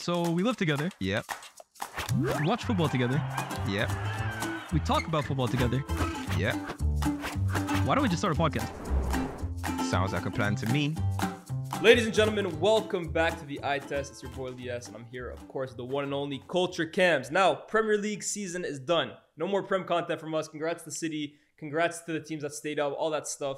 So we live together. Yep. We watch football together. Yep. We talk about football together. Yep. Why don't we just start a podcast? Sounds like a plan to me. Ladies and gentlemen, welcome back to the Eye Test. It's your boy Lyés, and I'm here, of course, the one and only CultureCams. Now, Premier League season is done. No more Prem content from us. Congrats to the city. Congrats to the teams that stayed up. All that stuff.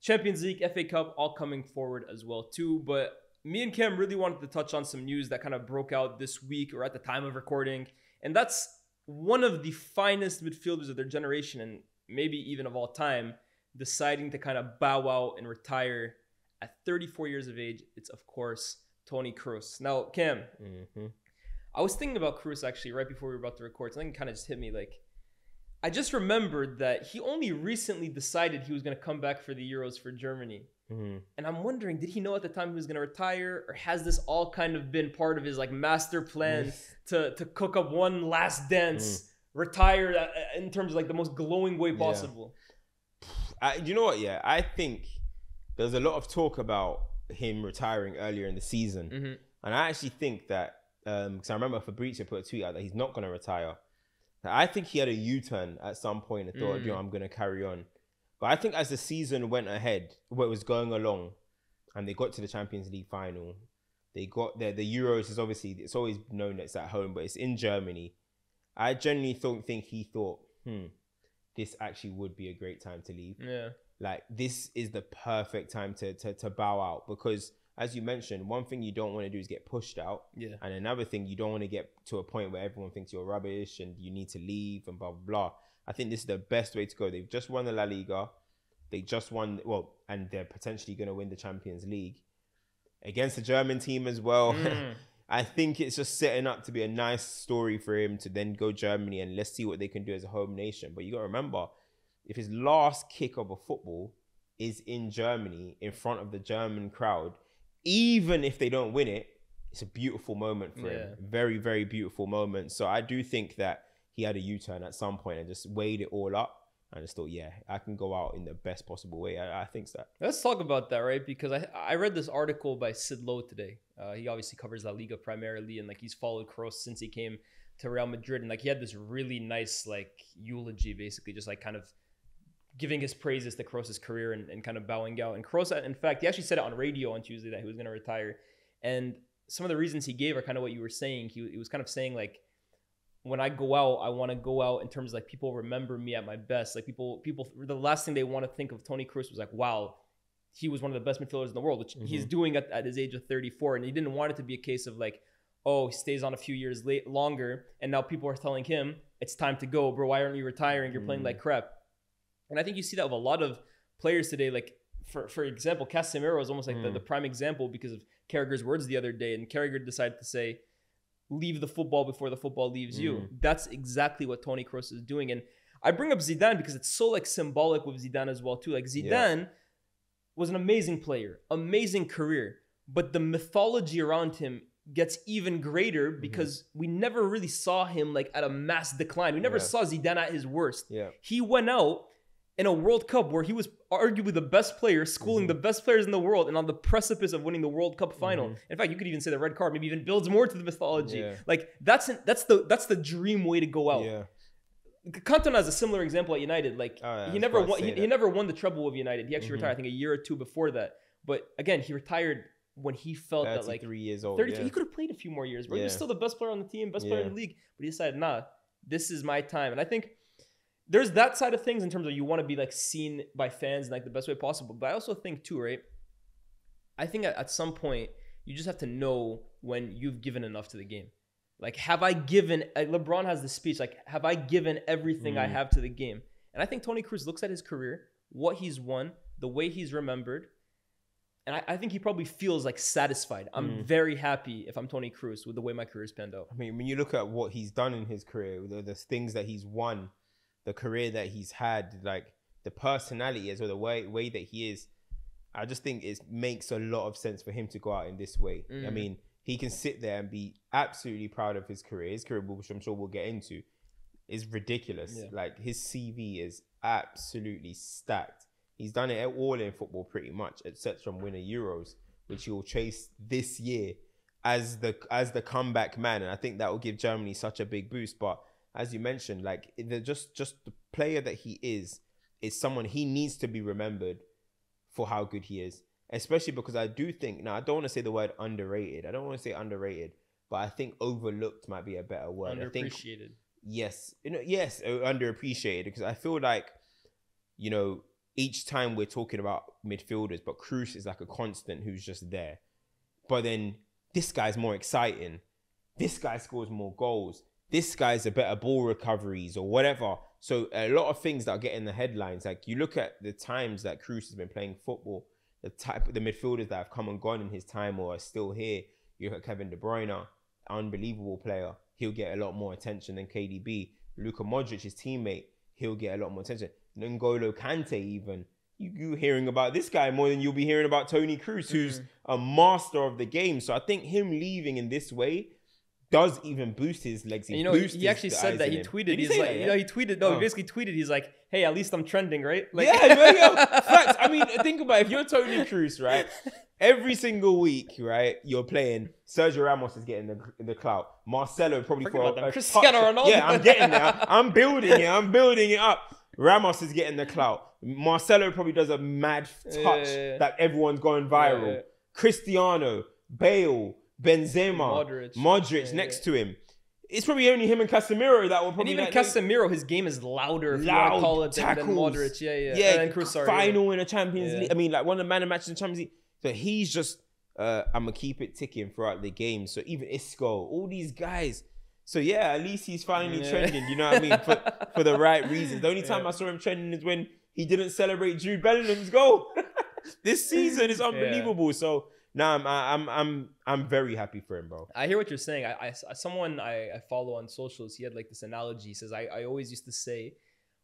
Champions League, FA Cup, all coming forward as well too. But me and Cam really wanted to touch on some news that kind of broke out this week or at the time of recording. And that's one of the finest midfielders of their generation and maybe even of all time deciding to kind of bow out and retire at 34 years of age. It's, of course, Toni Kroos. Now, Cam, I was thinking about Kroos actually right before we were about to record. Something kind of just hit me. Like, I just remembered that he only recently decided he was going to come back for the Euros for Germany. And I'm wondering, did he know at the time he was going to retire? Or has this all kind of been part of his like master plan to cook up one last dance, retire in terms of like the most glowing way possible? You know what? Yeah, I think there's a lot of talk about him retiring earlier in the season. And I actually think that, because I remember Fabrizio put a tweet out that he's not going to retire. I think he had a U-turn at some point and thought, you know, I'm going to carry on. But I think as the season went ahead, what it was going along, and they got to the Champions League final, they got there. The Euros is obviously, it's always known that it's at home, but it's in Germany. I genuinely think he thought, this actually would be a great time to leave. Yeah. Like, this is the perfect time to bow out, because as you mentioned, one thing you don't want to do is get pushed out. Yeah. And another thing, you don't want to get to a point where everyone thinks you're rubbish and you need to leave and blah, blah, blah. I think this is the best way to go. They've just won the La Liga. They just won, and they're potentially going to win the Champions League against the German team as well. I think it's just setting up to be a nice story for him to then go Germany and let's see what they can do as a home nation. But you got to remember, if his last kick of a football is in Germany in front of the German crowd, even if they don't win it, it's a beautiful moment for him. Very, very beautiful moment. So I do think that he had a U-turn at some point and just weighed it all up and just thought, yeah, I can go out in the best possible way. I think so. Let's talk about that, right? Because I read this article by Sid Lowe today. He obviously covers La Liga primarily, and like he's followed Kroos since he came to Real Madrid, and like he had this really nice like eulogy, basically just like kind of giving his praises to Kroos' career and kind of bowing out. And Kroos, in fact, he actually said it on radio on Tuesday that he was going to retire. And some of the reasons he gave are kind of what you were saying. He was kind of saying like, when I go out, I want to go out in terms of like people remember me at my best. Like people, the last thing they want to think of Toni Kroos was like, wow, he was one of the best midfielders in the world, which he's doing at his age of 34. And he didn't want it to be a case of like, oh, he stays on a few years longer. And now people are telling him it's time to go, bro. Why aren't you retiring? You're playing like crap. And I think you see that with a lot of players today. Like for example, Casemiro is almost like the prime example because of Carragher's words the other day. And Carragher decided to say, leave the football before the football leaves you. That's exactly what Toni Kroos is doing. And I bring up Zidane because it's so like symbolic with Zidane as well too. Like Zidane was an amazing player, amazing career, but the mythology around him gets even greater because we never really saw him like at a mass decline. We never saw Zidane at his worst. He went out in a World Cup where he was arguably the best player, schooling the best players in the world, and on the precipice of winning the World Cup final. In fact, you could even say the red card maybe even builds more to the mythology. Like that's the dream way to go out. Cantona has a similar example at United. Like he never won the treble with United. He actually retired I think a year or two before that. But again, he retired when he felt that like 3 years old. 32, he could have played a few more years, bro. He was still the best player on the team, best player in the league. But he decided, nah, this is my time. And I think there's that side of things in terms of you want to be like seen by fans in like the best way possible. But I also think too, right? I think at some point you just have to know when you've given enough to the game. Like, have I given, like LeBron has the speech, like, have I given everything I have to the game? And I think Toni Kroos looks at his career, what he's won, the way he's remembered. And I think he probably feels like satisfied. I'm very happy if I'm Toni Kroos with the way my career's panned out. I mean, when you look at what he's done in his career, the things that he's won, the career that he's had, like the personality as well, the way that he is, I just think it makes a lot of sense for him to go out in this way. I mean, he can sit there and be absolutely proud of his career. His career, which I'm sure we'll get into, is ridiculous. Like his CV is absolutely stacked. He's done it all in football pretty much, except from winning Euros, which he'll chase this year as the comeback man, and I think that will give Germany such a big boost. But as you mentioned, like just the player that he is someone he needs to be remembered for how good he is, especially because I do think, now I don't want to say the word underrated. I don't want to say underrated, but I think overlooked might be a better word. Underappreciated. Yes, underappreciated, because I feel like, each time we're talking about midfielders, but Kroos is like a constant who's just there. But then this guy's more exciting. This guy scores more goals. This guy's a better ball recoveries or whatever. So a lot of things that are getting the headlines. Like, you look at the times that Kroos has been playing football, the midfielders that have come and gone in his time or are still here. You look at Kevin De Bruyne, unbelievable player. He'll get a lot more attention than KDB. Luka Modric, his teammate, he'll get a lot more attention. N'Golo Kante, even. You hearing about this guy more than you'll be hearing about Toni Kroos, who's a master of the game. So I think him leaving in this way does even boost his legs. He actually said that. He tweeted. He's like, he tweeted. No, he basically tweeted. He's like, hey, at least I'm trending, right? Like, facts. I mean, think about it. If you're Toni Kroos, right? Every single week, right, you're playing. Sergio Ramos is getting the clout. Marcelo probably Cristiano Ronaldo. Yeah, I'm getting there. I'm building it up. Ramos is getting the clout. Marcelo probably does a mad touch that everyone's going viral. Cristiano, Bale, Benzema, Modric next to him. It's probably only him and Casemiro that will probably. And even Casemiro, his game is louder, if you want to call it, than Modric. Yeah. And Kroos, final in a Champions League. I mean, like one of the man of matches in the Champions League. So he's just, I'm gonna keep it ticking throughout the game. So even Isco, all these guys. So yeah, at least he's finally trending. You know what I mean? For the right reasons. The only time I saw him trending is when he didn't celebrate Jude Bellingham's goal. This season is unbelievable. So now I'm very happy for him, bro. I hear what you're saying. Someone I follow on socials, he had like this analogy. He says, I always used to say,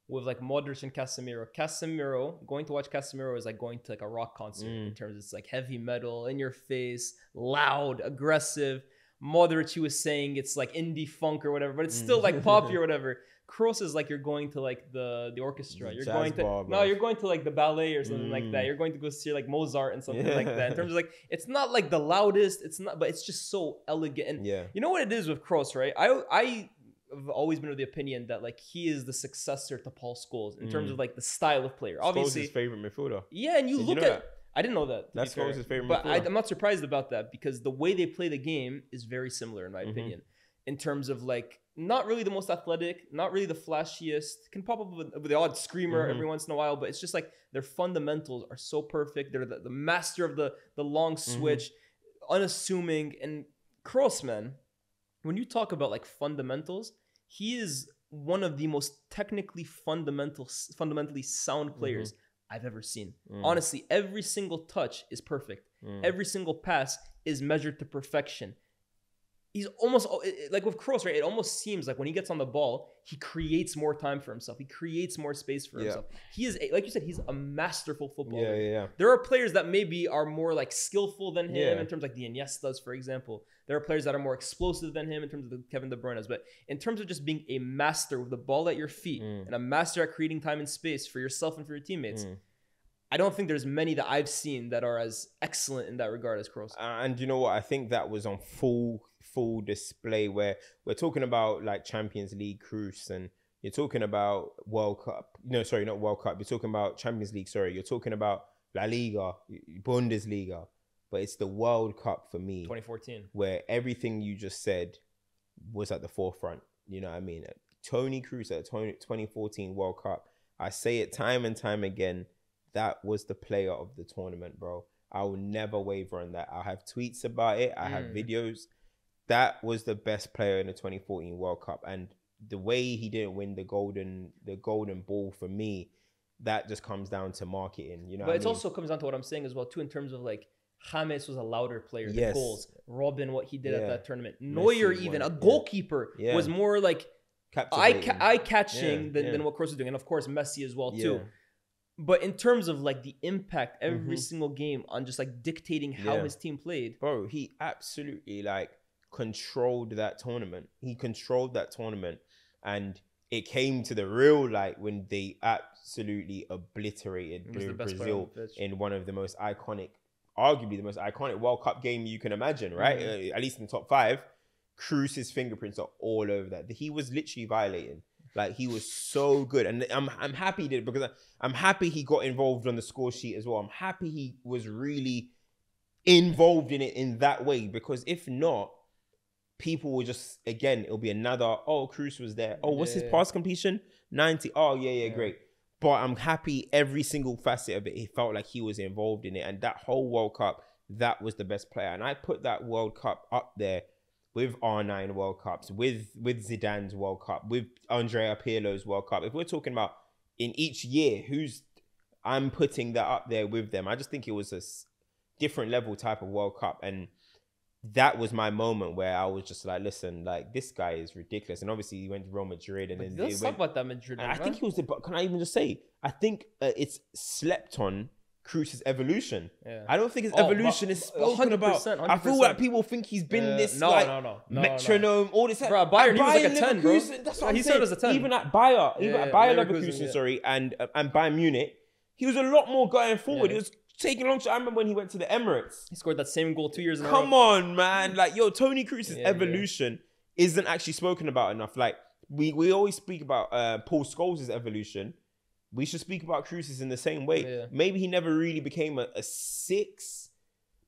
with like Modric and Casemiro, going to watch Casemiro is like going to like a rock concert in terms of it's like heavy metal, in your face, loud, aggressive. Modric, he was saying it's like indie funk or whatever, but it's still like poppy or whatever. Kroos is like you're going to like the orchestra. You're going to you're going to like the ballet or something like that. You're going to go see like Mozart and something like that. In terms of like, it's not like the loudest. It's not, but it's just so elegant. And you know what it is with Kroos, right? I've always been of the opinion that like he is the successor to Paul Scholes in terms of like the style of player. Obviously, Scholes' favorite midfielder. Yeah, and you look at. I didn't know that. That's Scholes' favorite but midfielder. I'm not surprised about that because the way they play the game is very similar in my opinion. In terms of like not really the most athletic, not really the flashiest, can pop up with the odd screamer every once in a while, but it's just like their fundamentals are so perfect. They're the master of the long switch, unassuming. And Kroos, man, when you talk about like fundamentals, he is one of the most technically fundamentally sound players I've ever seen. Honestly, every single touch is perfect. Every single pass is measured to perfection. He's almost like with Kroos, right? It almost seems like when he gets on the ball, he creates more time for himself. He creates more space for himself. He is, like you said, he's a masterful footballer. There are players that maybe are more like skillful than him in terms like the Iniestas, for example. There are players that are more explosive than him in terms of the Kevin De Bruyne's. But in terms of just being a master with the ball at your feet and a master at creating time and space for yourself and for your teammates, I don't think there's many that I've seen that are as excellent in that regard as Kroos. And you know what? I think that was on full display where we're talking about like Champions League Kroos and you're talking about World Cup. No, sorry, not World Cup. You're talking about Champions League. Sorry, you're talking about La Liga, Bundesliga. But it's the World Cup for me. 2014. Where everything you just said was at the forefront. You know what I mean? Toni Kroos at the 2014 World Cup. I say it time and time again. That was the player of the tournament, bro. I will never waver on that. I have tweets about it. I have videos. That was the best player in the 2014 World Cup. And the way he didn't win the golden ball for me, that just comes down to marketing. You know, but it also comes down to what I'm saying as well too, in terms of like James was a louder player. The goals, Robin, what he did at that tournament, Neuer, even a goalkeeper was more like eye catching than what Kroos was doing, and of course Messi as well too. But in terms of like the impact every single game on just like dictating how his team played, bro, he absolutely like controlled that tournament. He controlled that tournament, and it came to the real light when they absolutely obliterated Brazil in one of the most iconic arguably the most iconic World Cup game you can imagine, right? At least in the top 5. Kroos's fingerprints are all over that. He was literally violating. Like, he was so good. And I'm happy he did, because I'm happy he got involved on the score sheet as well. I'm happy he was really involved in it in that way, because if not, people will just, again, it'll be another, oh, Kroos was there. Oh, what's his pass completion? 90. Oh, yeah, great. But I'm happy every single facet of it, he felt like he was involved in it. And that whole World Cup, that was the best player. And I put that World Cup up there with R9 World Cups, with Zidane's World Cup, with Andrea Pirlo's World Cup. If we're talking about in each year, I'm putting that up there with them. I just think it was a different level type of World Cup. And that was my moment where I was just like, listen, like, this guy is ridiculous. And obviously he went to Real Madrid, and then let's talk about that Madrid. I think he was but can I even just say, I think it's slept on Kroos' evolution. I don't think his evolution is spoken 100%, about. 100%. I feel like people think he's been this metronome, all this. Bro, Bayern, he was like a 10, bro. That's what He started as a 10. Even at Bayer, Leverkusen, Leverkusen, and Bayern Munich, he was a lot more going forward. It was taking a long time. I remember when he went to the Emirates. He scored that same goal 2 years in a row. Come on, man. Like, Toni Kroos' evolution isn't actually spoken about enough. Like, we always speak about Paul Scholes' evolution. We should speak about Kroos in the same way. Maybe he never really became a 6.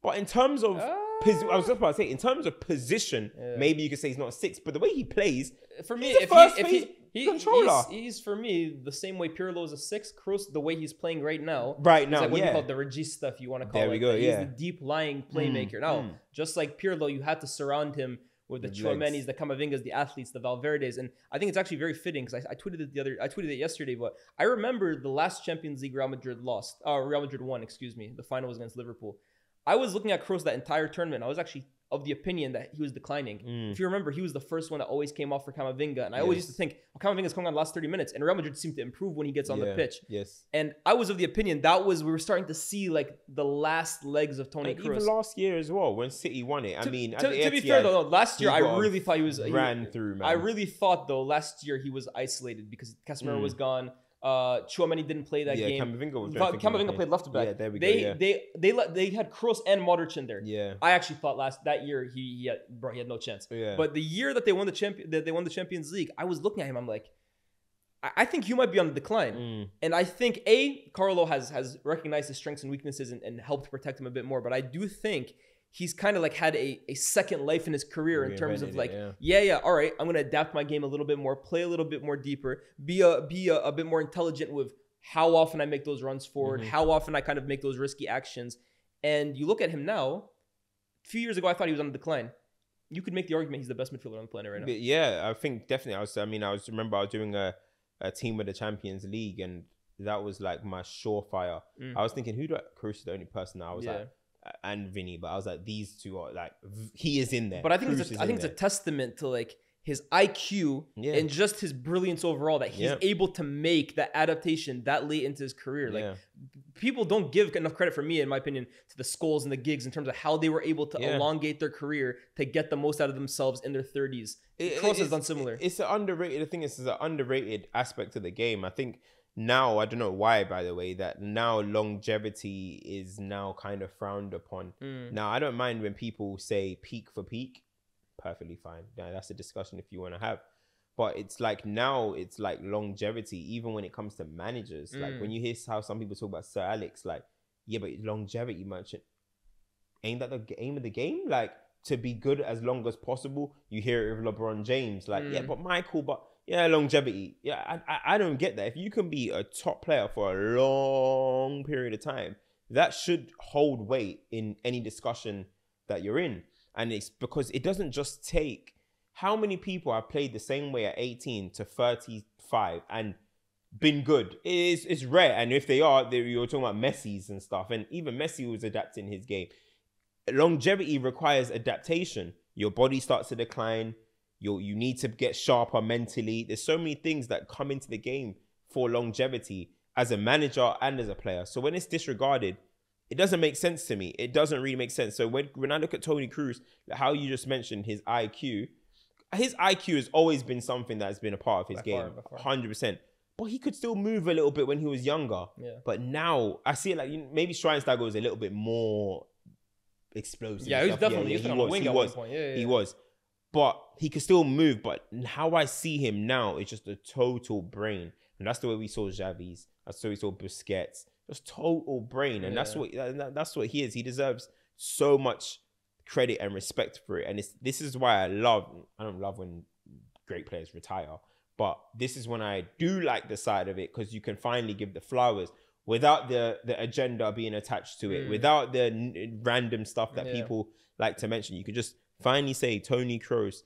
But in terms of... I was just about to say, in terms of position, maybe you could say he's not a 6. But the way he plays... For me, he's for me the same way Pirlo is a 6. Kroos, the way he's playing right now, like what you call the regista, if you want to call it. There we go. He's the deep lying playmaker. Now, just like Pirlo, you had to surround him with the Tchouaménis, the Camavingas, the athletes, the Valverdes, and I think it's actually very fitting, because I tweeted it yesterday. But I remember the last Champions League Real Madrid won. Excuse me, the final was against Liverpool. I was looking at Kroos that entire tournament. I was actually of the opinion that he was declining. If you remember, he was the first one that always came off for Camavinga. And I always used to think, Camavinga's coming on the last 30 minutes. And Real Madrid seemed to improve when he gets on the pitch. And I was of the opinion we were starting to see like the last legs of Toni Kroos. Even last year as well, when City won it. To be fair though, last year I really thought he was... ran through, man. I really thought though, last year he was isolated because Casemiro was gone. Tchouaméni didn't play that game. Camavinga played left back. Yeah, there we go. They had Kroos and Modric in there. Yeah, I actually thought that year he had no chance. Yeah. But the year that they won the Champions League, I was looking at him. I'm like, I think he might be on the decline. And I think Carlo has recognized his strengths and weaknesses and helped protect him a bit more. But I do think he's kind of like had a second life in his career in terms of like, all right, I'm going to adapt my game a little bit more, play a little bit more deeper, be a bit more intelligent with how often I make those runs forward, how often I kind of make those risky actions. And you look at him now, a few years ago, I thought he was on the decline. You could make the argument he's the best midfielder on the planet right now. Yeah, I think definitely. I was doing a team with the Champions League, and that was like my surefire. I was thinking, Kroos is the only person I was like, and Vinny, but I was like, these two are like, he is in there. But I think it's a testament to like his IQ and just his brilliance overall that he's able to make that adaptation that late into his career. Like people don't give enough credit, for me, in my opinion, to the Scholes and the Giggs in terms of how they were able to elongate their career to get the most out of themselves in their 30s. Kroos has done similar. It's an underrated. The thing is, it's an underrated aspect of the game. I think now, I don't know why, by the way, that now longevity is now kind of frowned upon. Now, I don't mind when people say peak for peak. Perfectly fine. Yeah, that's a discussion if you want to have. But it's like now it's like longevity, even when it comes to managers. Like when you hear how some people talk about Sir Alex, like, yeah, but longevity, merchant. Ain't that the aim of the game? Like, to be good as long as possible. You hear it with LeBron James. Like, yeah, but Michael, but yeah, longevity. Yeah, I don't get that. If you can be a top player for a long period of time, that should hold weight in any discussion that you're in. And it's because it doesn't just take... How many people have played the same way at 18 to 35 and been good? It's rare. And if they are, you're talking about Messi's and stuff. And even Messi was adapting his game. Longevity requires adaptation. Your body starts to decline. You need to get sharper mentally. There's so many things that come into the game for longevity as a manager and as a player. So when it's disregarded, it doesn't make sense to me. It doesn't really make sense. So when I look at Toni Kroos, how you just mentioned his IQ has always been something that's been a part of his game, 100%. But he could still move a little bit when he was younger. Yeah. But now I see it like maybe Schweinsteiger was a little bit more explosive. Yeah, and he was stuff. definitely he was on the wing at one point. Yeah. He was. But he could still move. But how I see him now is just a total brain. And that's the way we saw Xavi's. That's the way we saw Busquets. Just total brain. And that's what he is. He deserves so much credit and respect for it. And this is why I don't love when great players retire. But this is when I do like the side of it, because you can finally give the flowers without the agenda being attached to it, without the random stuff that people like to mention. You could just finally say Toni Kroos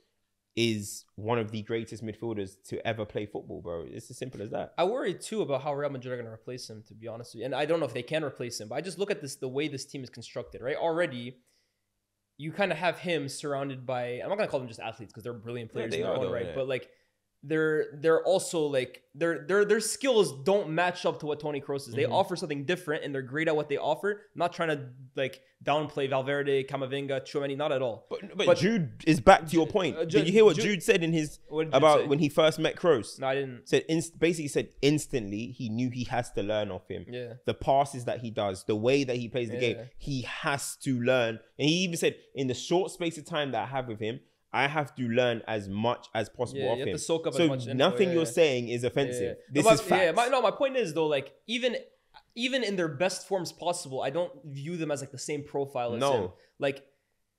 is one of the greatest midfielders to ever play football, bro. It's as simple as that. I worry too about how Real Madrid are going to replace him, to be honest with you. And I don't know if they can replace him, but I just look at the way this team is constructed, right? Already, you kind of have him surrounded by, I'm not going to call them just athletes because they're brilliant players in their own right, but like they're also like their skills don't match up to what Toni Kroos is. They offer something different and they're great at what they offer. I'm not trying to like downplay Valverde, Camavinga, Tchouameni, not at all. But Jude is back to your point. Did you hear what Jude said in his about when he first met Kroos? No, I didn't. Basically said instantly he knew he has to learn off him. Yeah. The passes that he does, the way that he plays the game, he has to learn. And he even said, in the short space of time that I have with him, I have to learn as much as possible off him. Soak up so as much nothing you're saying is offensive. This is facts. My point is though, like even in their best forms possible, I don't view them as like the same profile as him. Like,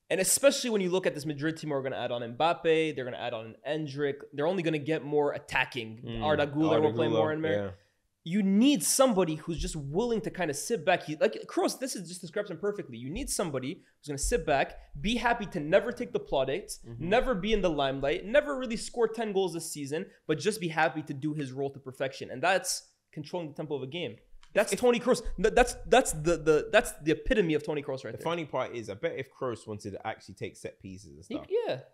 and especially when you look at this Madrid team, we're going to add on Mbappe, they're going to add on Endrick. They're only going to get more attacking. Arda Güler will play more in there. You need somebody who's just willing to kind of sit back. Like Kroos, this is just describes him perfectly. You need somebody who's going to sit back, be happy to never take the plaudits, never be in the limelight, never really score 10 goals this season, but just be happy to do his role to perfection. And that's controlling the tempo of a game. That's Toni Kroos. That's the epitome of Toni Kroos right there. The funny part is, I bet if Kroos wanted to actually take set pieces and stuff,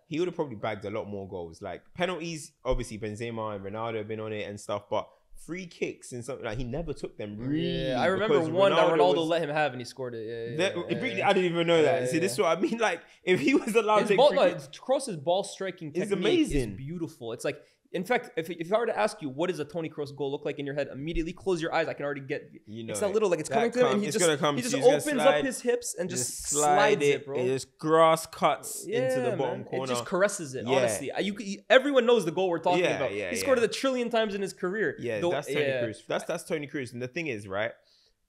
he would have probably bagged a lot more goals. Like penalties, obviously Benzema and Ronaldo have been on it and stuff, but free kicks and something like he never took them. Really, I remember one that Ronaldo let him have and he scored it. I didn't even know that. See, this is what I mean. Like if he was allowed to take Kroos's ball striking technique is amazing. It's beautiful. It's like, in fact, if I were to ask you what does a Toni Kroos goal look like in your head, immediately close your eyes. I can already get. It's a little like it's coming to him, and he just opens up his hips and just slides it, bro. It just grass cuts into the bottom corner. It just caresses it. Honestly, everyone knows the goal we're talking about. He scored it a trillion times in his career. Yeah, that's Toni Kroos. That's Toni Kroos. And the thing is, right?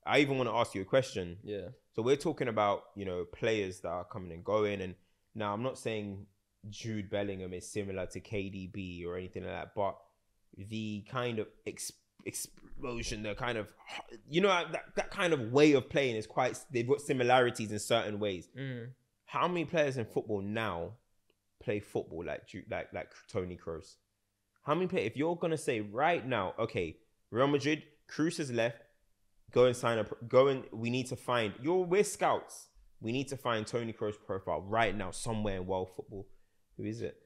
I even want to ask you a question. Yeah. So we're talking about players that are coming and going, and now I'm not saying Jude Bellingham is similar to KDB or anything like that, but the kind of explosion, the kind of that kind of way of playing is they've got similarities in certain ways. How many players in football now play football like Toni Kroos? How many players? If you're gonna say right now, okay, Real Madrid, Kroos has left, go and sign up, we need to find we're scouts. We need to find Toni Kroos' profile right now somewhere in world football. Who is it?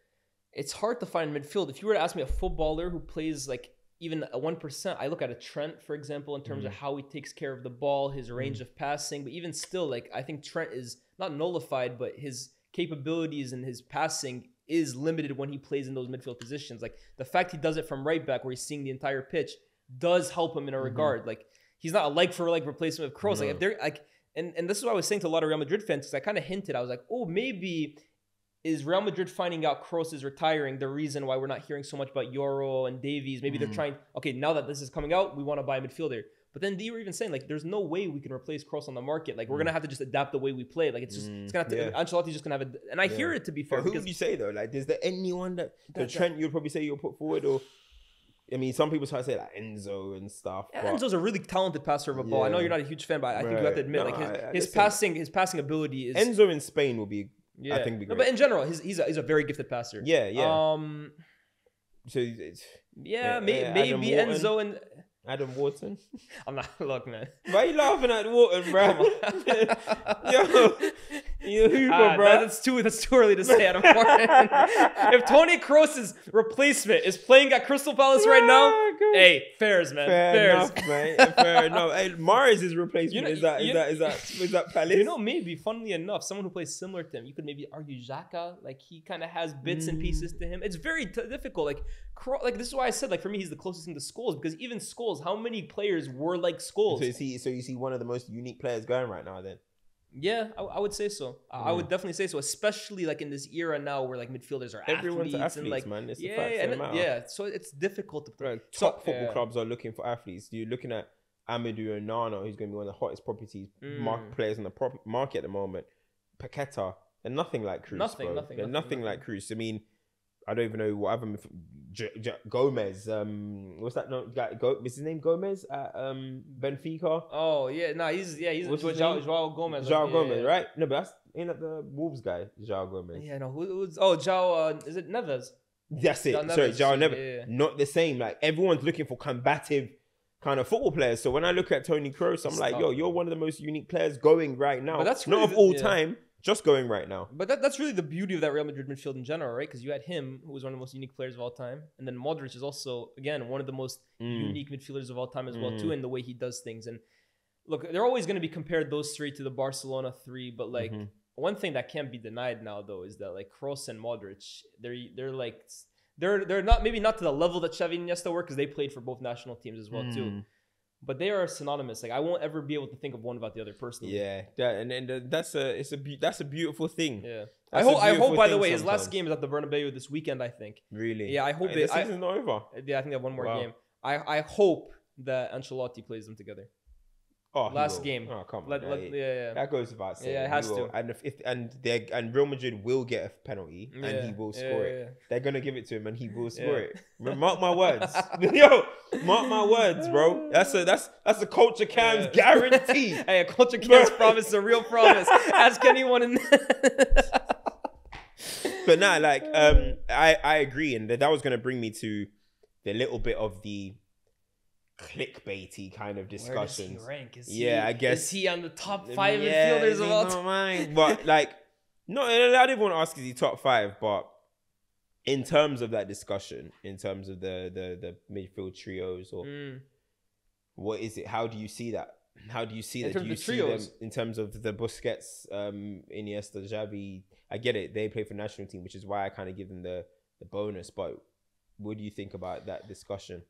It's hard to find midfield. If you were to ask me a footballer who plays like even a 1%, I look at a Trent, for example, in terms of how he takes care of the ball, his range of passing. But even still, like I think Trent is not nullified, but his capabilities and his passing is limited when he plays in those midfield positions. Like the fact he does it from right back where he's seeing the entire pitch does help him in a regard. Like he's not a like for like replacement of Kroos. Like if they're like, and this is what I was saying to a lot of Real Madrid fans, because I kind of hinted, I was like, oh, maybe is Real Madrid finding out Kroos is retiring the reason why we're not hearing so much about Euro and Davies? Maybe they're trying, okay, now that this is coming out, we want to buy a midfielder. But then they were even saying, like, there's no way we can replace Kroos on the market. Like, we're going to have to just adapt the way we play. Like, it's just, it's going to have to, Ancelotti's just going to have and I hear it, to be fair. But who would you say, though? Like, is there anyone that Trent you'd probably say you'll put forward? Or, I mean, some people try to say, like, Enzo and stuff. Yeah, Enzo's a really talented passer of a ball. I know you're not a huge fan, but I think you have to admit, his passing ability is... Enzo in Spain will be... Yeah, I think be great. But in general, he's a very gifted passer. Yeah. So maybe Enzo and Adam Wharton. I'm not. Look, man. Why are you laughing at Wharton, bro? You're Hooper, bro. That's too early to say Adam Wharton. If Toni Kroos' replacement is playing at Crystal Palace right now, hey, fairs, man. Fair enough, man. Fair enough. Hey, Mahrez' replacement is that Palace? Maybe, funnily enough, someone who plays similar to him, you could maybe argue Xhaka. Like he kind of has bits and pieces to him. It's very difficult. Like this is why I said, like, for me, he's the closest thing to Scholes, because even Scholes, how many players were like Scholes? So you see one of the most unique players going right now then? Yeah, I would say so. I would definitely say so, especially like in this era now where like midfielders are Everyone's athletes athletes, and like man. It's the yeah, facts and that matter. yeah. So it's difficult to play. Like, top football yeah. clubs are looking for athletes. You're looking at Amadou and Nana, who's going to be one of the hottest properties players on the market at the moment. Paqueta, they're nothing like Kroos. They're nothing like Kroos. I mean, I don't even know what other Gomez. What's that guy? Is his name Gomez at Benfica? Oh yeah, no, he's João Gomez. João Gomez, right? No, but ain't that the Wolves guy, João Gomez? Yeah, no, who's João? Is it Neves? That's it. Sorry, João Neves. Yeah. Not the same. Like everyone's looking for combative kind of football players. So when I look at Toni Kroos, I'm like, yo, you're one of the most unique players going right now. But that's really not of all time. Just going right now. But that's really the beauty of that Real Madrid midfield in general, right? Because you had him, who was one of the most unique players of all time. And then Modric is also, again, one of the most unique midfielders of all time as well, too, in the way he does things. And look, they're always going to be compared, those three, to the Barcelona three. But, like, one thing that can't be denied now, though, is that, like, Kroos and Modric, they're not, maybe not to the level that Xavi and Iniesta were, because they played for both national teams as well, too. But they are synonymous. Like I won't ever be able to think of one without the other personally. Yeah, that's a beautiful thing. Yeah, I hope. By the way, his last game is at the Bernabeu this weekend. I think. Really? Yeah, I hope the season's not over. Yeah, I think they have one more game. I hope that Ancelotti plays them together. Oh, last game. Oh, come on. Yeah. That goes without saying. Yeah, it has to. And Real Madrid will get a penalty and he will score it. Yeah. They're gonna give it to him and he will score it. Mark my words. Yo, mark my words, bro. That's a CultureCams guarantee. Hey, a CultureCams promise is a real promise. Ask anyone in. But nah, like I agree, and that was gonna bring me to the little bit of the clickbaity kind of discussions. Where does he rank? I guess. Is he on the top 5 midfielders of all time? But like, no, I didn't want to ask is he top 5, but in terms of that discussion, in terms of the midfield trios, or what is it? How do you see that? How do you see that? Do you see them in terms of the Busquets, Iniesta, Xavi? I get it. They play for the national team, which is why I kind of give them the bonus. But what do you think about that discussion?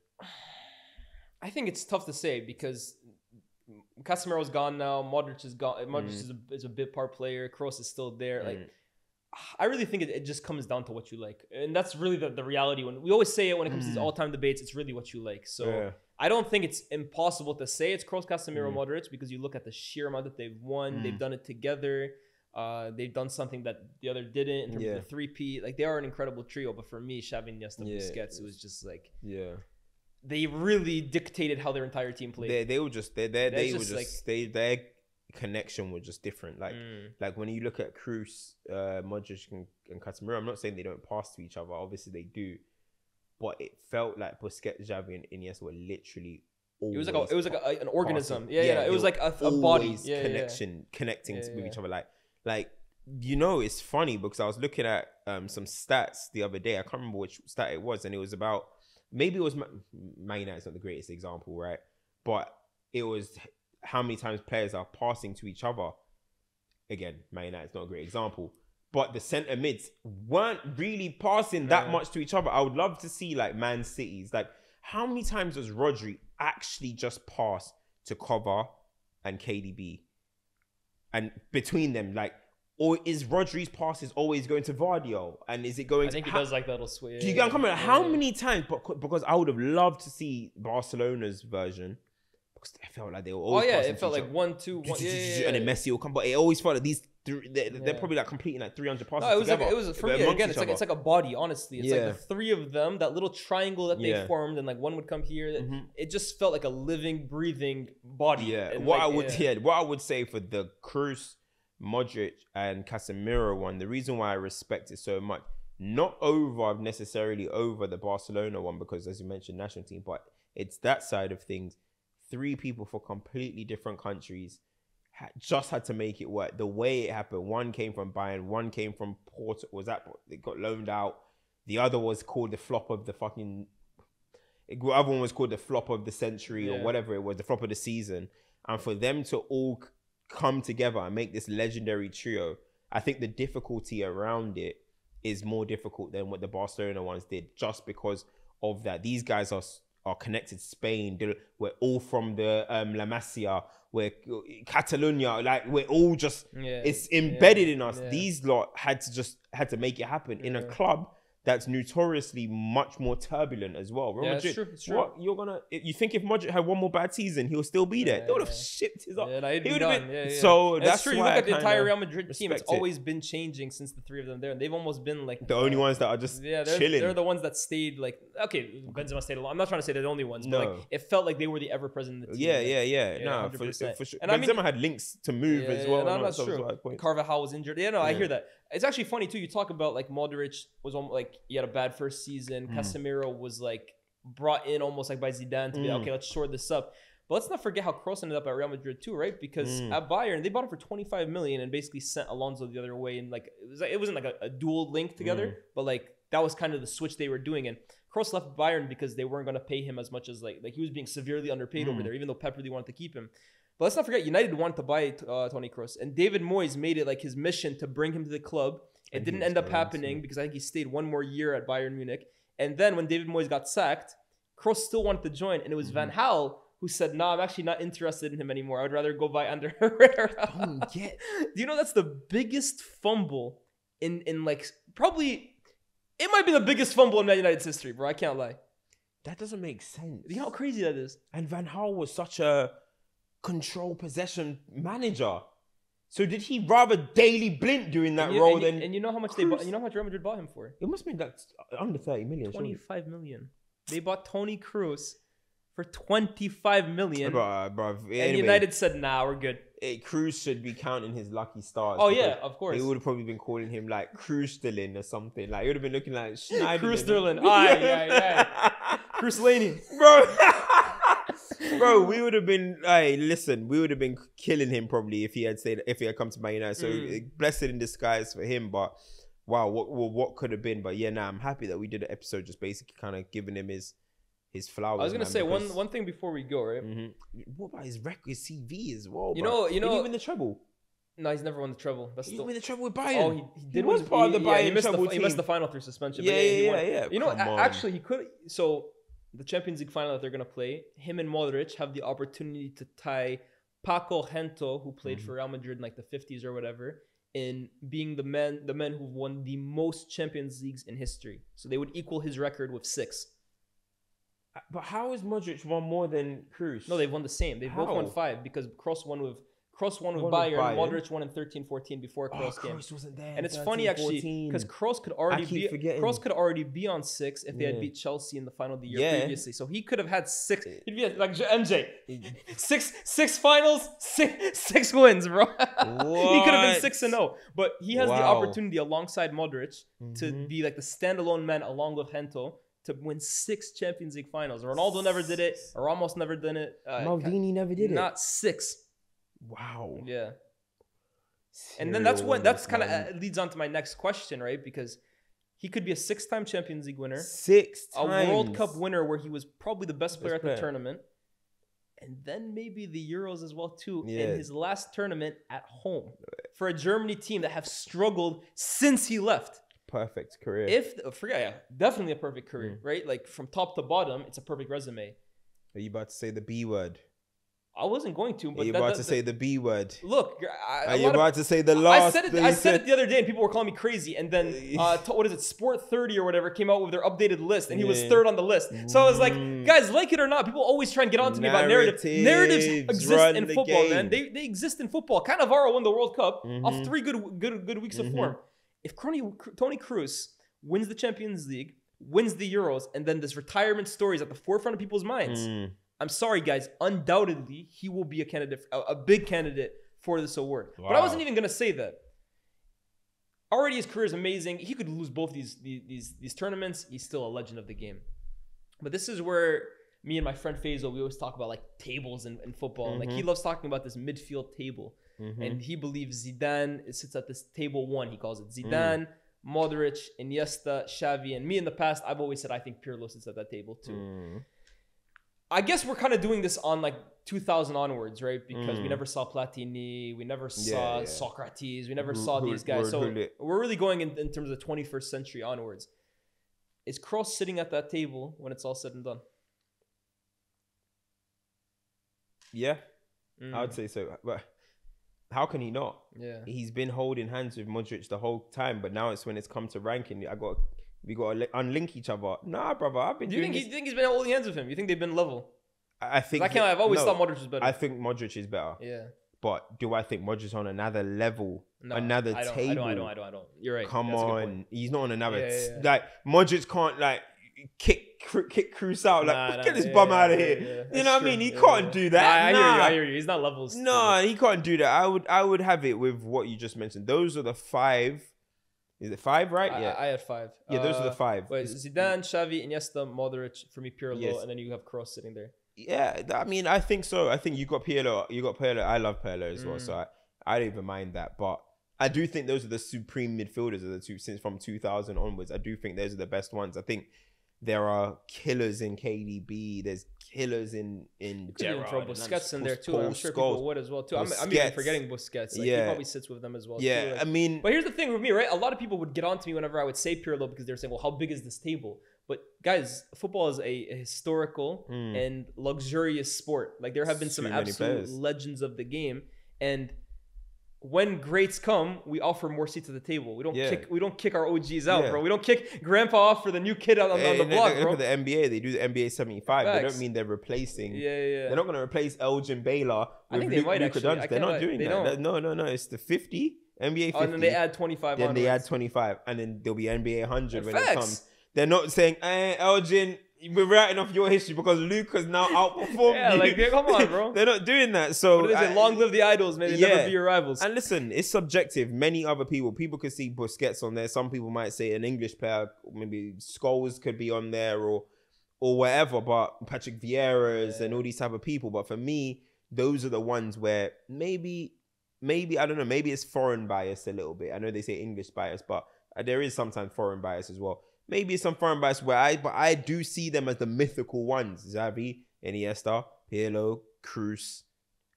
I think it's tough to say because Casemiro's gone now. Modric is gone. Modric is a bit part player. Kroos is still there. Like, I really think it just comes down to what you like, and that's really the reality. When we always say it when it comes to these all-time debates, it's really what you like. So I don't think it's impossible to say it's Kroos, Casemiro, Modric, because you look at the sheer amount that they've won. They've done it together. They've done something that the other didn't in terms of the three-peat. Like, they are an incredible trio. But for me, Xavi, Iniesta, Busquets, it was just like they really dictated how their entire team played. Their connection was just different. Like when you look at Kroos, Modric, and Casemiro, I'm not saying they don't pass to each other. Obviously they do, but it felt like Busquets, Xavi, and Iniesta were literally. It was like an organism. It was like a body. Connecting with each other. Like you know, it's funny because I was looking at some stats the other day. I can't remember which stat it was, and it was about. Maybe it was Man United's not the greatest example, right? But it was how many times players are passing to each other. Again, Man United's not a great example. But the centre mids weren't really passing that much to each other. I would love to see like Man City's. Like, how many times does Rodri actually just pass to Cover and KDB? And between them, like, or is Rodri's passes always going to Vardio? And is it going? I think he does like that little switch. Do you get coming? How many times? Because I would have loved to see Barcelona's version. Because I felt like they were always. It felt like 1, 2, 1. And then Messi will come, but it always felt like these. They're probably like completing like 300 passes. No, it was for me again. It's like a body. Honestly, it's like the three of them. That little triangle that they formed, and like one would come here. It just felt like a living, breathing body. Yeah. And what I would say for the Kroos, Modric, and Casemiro one, the reason why I respect it so much, not necessarily over the Barcelona one, because as you mentioned, national team, but it's that side of things. 3 people for completely different countries just had to make it work. The way it happened, one came from Bayern, one came from Porto. It got loaned out. The other was called the flop of the fucking. The other one was called the flop of the century or whatever it was, the flop of the season. And for them to all come together and make this legendary trio, I think the difficulty around it is more difficult than what the Barcelona ones did, just because of that. These guys are are connected to Spain. We're all from the La Masia. We're Catalonia. Like we're all just. It's embedded in us. Yeah. These lot had to make it happen in a club that's notoriously much more turbulent as well. Real Madrid, it's true. What you think if Modric had one more bad season, he'll still be there? They would have shipped his up. He would have been. So that's true. why You look I at the entire Real Madrid team; it's respect it. always been changing since the three of them there, and they've almost been like The only ones that are just chilling. They're the ones that stayed. Like, okay, Benzema stayed along. I'm not trying to say they're the only ones, but like it felt like they were the ever present in the team. Yeah. No, 100%. for sure. And Benzema had links to move as well. No, that's true. Carvajal was injured. I hear that. It's actually funny too. You talk about like Modric was almost like he had a bad first season. Casemiro was like brought in almost like by Zidane to be like, okay, let's shore this up. But let's not forget how Kroos ended up at Real Madrid too, right? Because at Bayern they bought him for 25 million and basically sent Alonso the other way, and like it wasn't like a dual link together, but like that was kind of the switch they were doing. And Kroos left Bayern because they weren't going to pay him as much as like he was being severely underpaid over there, even though Pep really wanted to keep him. But let's not forget, United wanted to buy Toni Kroos, and David Moyes made it like his mission to bring him to the club. It didn't end up happening because I think he stayed one more year at Bayern Munich. And then when David Moyes got sacked, Kroos still wanted to join, and it was Van Gaal who said, "No, I'm actually not interested in him anymore. I would rather go buy under Herrera." Do you know that's the biggest fumble in like probably it might be the biggest fumble in Man United's history, bro. I can't lie. That doesn't make sense. You know how crazy that is? And Van Gaal was such a control possession manager. So did he rather daily blint doing that role than? And you know how much they bought? You know how much Real Madrid bought him for? It must have been like under 30 million. 25 million. They bought Toni Kroos for 25 million. Bro, and United said, "Nah, we're good." Kroos should be counting his lucky stars. Oh yeah, of course. They would have probably been calling him like Kroos Sterling or something. Like it would have been looking like Schneider. Kroos Sterling. Kroos Laney. Bro, we would have been. We would have been killing him probably if he had come to Man United. So blessed in disguise for him. But wow, what could have been? But yeah, I'm happy that we did an episode just basically kind of giving him his flowers. I was gonna say one thing before we go, right? What about his record, his CV as well? You know, did he win the treble? No, he's never won the treble. He didn't win the treble with Bayern. Oh, he did. He was part of the Bayern treble team. He missed the final through suspension. Yeah. You know, actually, he could. So the Champions League final that they're gonna play, him and Modric have the opportunity to tie Paco Gento, who played for Real Madrid in like the 50s or whatever, in being the men who won the most Champions Leagues in history. So they would equal his record with 6. But how has Modric won more than Kroos? No, they've won the same. They both won 5 because Kroos won with Bayern. Modric won in 13-14 before Kroos came. Kroos wasn't there. And it's funny actually because Kroos could already be on 6 if they had beat Chelsea in the final of the year previously. So he could have had 6. He'd be like MJ. 6 finals, 6 wins, bro. He could have been 6-0. But he has the opportunity alongside Modric to be like the standalone man along with Gento to win 6 Champions League finals. Ronaldo never did it. Ramos never did it. Maldini never did it. Not 6. Wow. Yeah. And then that's kind of leads on to my next question, right? Because he could be a 6-time Champions League winner, 6 times, a World Cup winner where he was probably the best player at the tournament, and then maybe the Euros as well too in his last tournament at home for a Germany team that have struggled since he left. Perfect career. Definitely a perfect career, right? Like from top to bottom, it's a perfect resume. Are you about to say the B word? I wasn't going to, but you're about to say the B word. Look, are you about to say the last? I said it the other day, and people were calling me crazy. And then, what is it? Sport 30 or whatever came out with their updated list, and he was 3rd on the list. So I was like, guys, like it or not, people always try and get on to me about narrative. Narratives exist in football, man. They exist in football. Cannavaro won the World Cup off 3 good weeks of form. If Toni Kroos wins the Champions League, wins the Euros, and then this retirement story is at the forefront of people's minds. I'm sorry, guys. Undoubtedly, he will be a big candidate for this award. Wow. But I wasn't even gonna say that. Already, his career is amazing. He could lose both these tournaments. He's still a legend of the game. But this is where me and my friend Faisal, we always talk about like tables in football. Like he loves talking about this midfield table, and he believes Zidane sits at this table 1. He calls it Zidane, Modric, Iniesta, Xavi, and me in the past, I've always said I think Pirlo sits at that table too. I guess we're kind of doing this on like 2000 onwards, right? Because we never saw Platini, we never saw Socrates, we never saw these guys. So we're really going in terms of the 21st century onwards. Is Kroos sitting at that table when it's all said and done? Yeah, I would say so. But how can he not? Yeah. He's been holding hands with Modric the whole time, but now it's when it's come to ranking. We got to unlink each other. Nah, brother, I've been. Do you think he's been holding hands with him? You think they've been level? I think. I've always thought Modric was better. I think Modric is better. Yeah. But do I think Modric on another level, No, another table? I don't. You're right. Come That's a good on, point. he's not on another. Yeah. Like Modric can't like kick Kroos out. Like get this bum out of here. You know what I mean? He can't do that. I hear you. He's not levels. No, he can't do that. I would have it with what you just mentioned. Those are the 5. Is it 5, right? Yeah. I had 5. Yeah, those are the 5. Wait, Zidane, Xavi, Iniesta, Modric, for me, Pirlo, Yes. and then you have Kroos sitting there. Yeah, I mean, I think so. I think you got Pirlo. I love Pirlo as well, so I don't even mind that. But I do think those are the supreme midfielders of the two since from 2000 onwards. I do think those are the best ones. I think there are killers in KDB. There's killers in You could Gerrard. even throw and Busquets in there too. Paul I'm sure Scholes. people would as well too. I'm even Busquets. forgetting Busquets. Like, Yeah. he probably sits with them as well. Yeah, too. Like, I mean, but here's the thing with me, right? A lot of people would get on to me whenever I would say Pirlo because they were saying, well, how big is this table? But guys, football is a historical and luxurious sport. Like there have been some Too many absolute players. legends of the game. And when greats come, we offer more seats at the table. We don't kick our OGs out, bro. We don't kick grandpa off for the new kid on the block, bro. Look at the NBA. They do the NBA 75. They Facts. don't mean they're replacing. Yeah. They're not going to replace Elgin Baylor I with think they might Luka actually. Doncic. They're not doing They that. don't. No. It's the 50 NBA 50. And then they add 25 Then they onwards. add 25, and then there'll be NBA 100 when it Facts. comes. They're not saying, Elgin, we're writing off your history because Luka's now outperformed Yeah, you. like, come on, bro. They're not doing that. So What is it? Long live the idols, man. They never be your rivals. And listen, it's subjective. Many other people could see Busquets on there. Some people might say an English player, maybe Scholes could be on there or whatever. But Patrick Vieira's and all these type of people. But for me, those are the ones where maybe I don't know. Maybe it's foreign bias a little bit. I know they say English bias, but there is sometimes foreign bias as well. Maybe some foreign bias where I do see them as the mythical ones. Xavi, Iniesta, Pirlo, Kroos,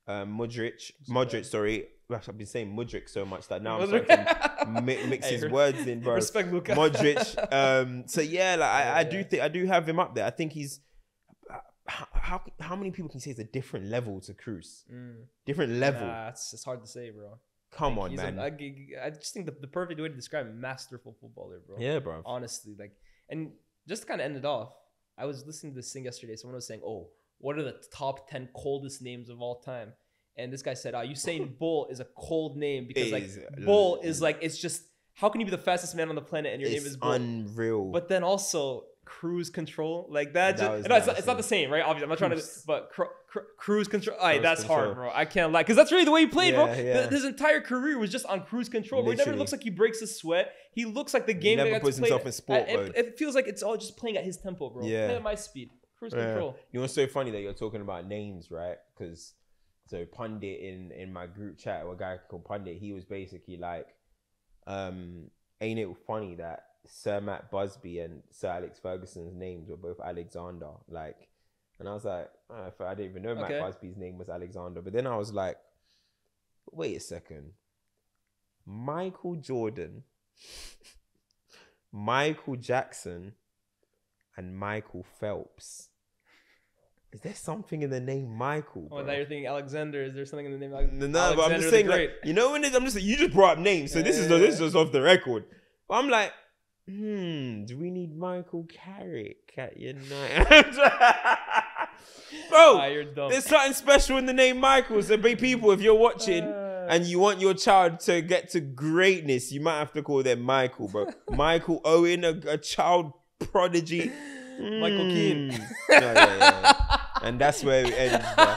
Modric, sorry. I've been saying Modric so much that now I'm starting to mix his words in, bro. Respect Luka. Modric. So yeah, like I do have him up there. I think he's how many people can say it's a different level to Kroos? Different level. Nah, it's hard to say, bro. Come on, man. I just think the perfect way to describe him, masterful footballer, bro. Yeah, bro. Honestly, like, and just to kind of end it off, I was listening to this thing yesterday. Someone was saying, "Oh, what are the top 10 coldest names of all time?" And this guy said, Usain Bolt is a cold name because like Bolt is like it's just how can you be the fastest man on the planet and your name is Bolt? Unreal. But then also Kroos Control, like that. It's not the same, right? Obviously, I'm not trying to, but Kroos Control. That's Control. hard, bro. I can't lie, because that's really the way he played, bro. Yeah. His entire career was just on Kroos Control. Bro. He never looks like he breaks a sweat. He looks like the game. He never puts himself in sport mode. It feels like it's all just playing at his tempo, bro. Yeah. Play at my speed. Kroos Control. You know what's so funny that you're talking about names, right? Because so Pundit in my group chat, a guy called Pundit, he was basically like, ain't it funny that Sir Matt Busby and Sir Alex Ferguson's names were both Alexander? Like, and I was like, I didn't even know Matt Busby's name was Alexander. But then I was like, wait a second. Michael Jordan, Michael Jackson, and Michael Phelps. Is there something in the name Michael? Bro? Oh, now you're thinking Alexander. Is there something in the name Alexander? No, but I'm just saying, like, you know, when I'm just you just brought up names, so this is just off the record. But I'm like, do we need Michael Carrick at United? Bro, you're dumb. There's something special in the name Michael. So, people, if you're watching and you want your child to get to greatness, you might have to call them Michael, bro. Michael Owen, a child prodigy. Michael Keane. Yeah. And that's where it ends, bro.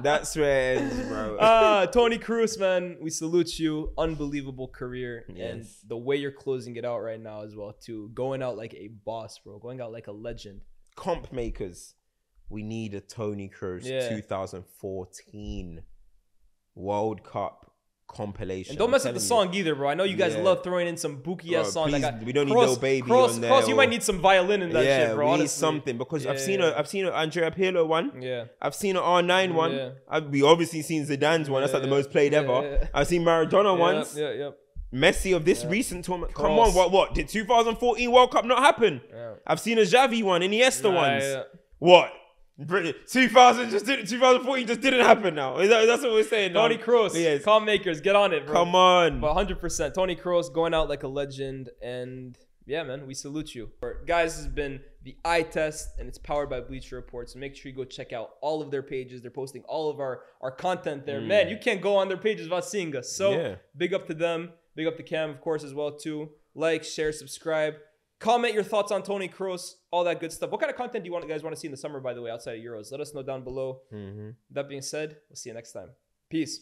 That's where it ends, bro. Toni Kroos, man, we salute you. Unbelievable career. Yes. And the way you're closing it out right now as well, too. Going out like a boss, bro. Going out like a legend. Comp makers, we need a Toni Kroos 2014 World Cup compilation. And don't mess up the song either, bro. I know you guys love throwing in some booky ass song. Please, we don't need no baby on there. Kroos, you might need some violin in that shit, bro. We need honestly. something because I've seen an Andrea Pirlo one. Yeah. I've seen an R9 one. Yeah. We obviously seen Zidane's one. That's like the most played ever. Yeah. I've seen Maradona ones. Yeah. Messi of this recent tournament. Come Kroos. on, what? Did 2014 World Cup not happen? Yeah. I've seen a Xavi one, Iniesta ones. Yeah. What? Brilliant. 2014 just didn't happen now. That's what we're saying. Toni Kroos, Yes. calm makers, get on it, bro. Come on. But 100%, Toni Kroos going out like a legend, and yeah, man, we salute you. Guys, this has been the eye test, and it's powered by Bleacher Report. So make sure you go check out all of their pages. They're posting all of our content there. Man, you can't go on their pages without seeing us. So big up to them. Big up to Cam, of course, as well too. Like, share, subscribe. Comment your thoughts on Toni Kroos, all that good stuff. What kind of content do you guys want to see in the summer, by the way, outside of Euros? Let us know down below. That being said, we'll see you next time. Peace.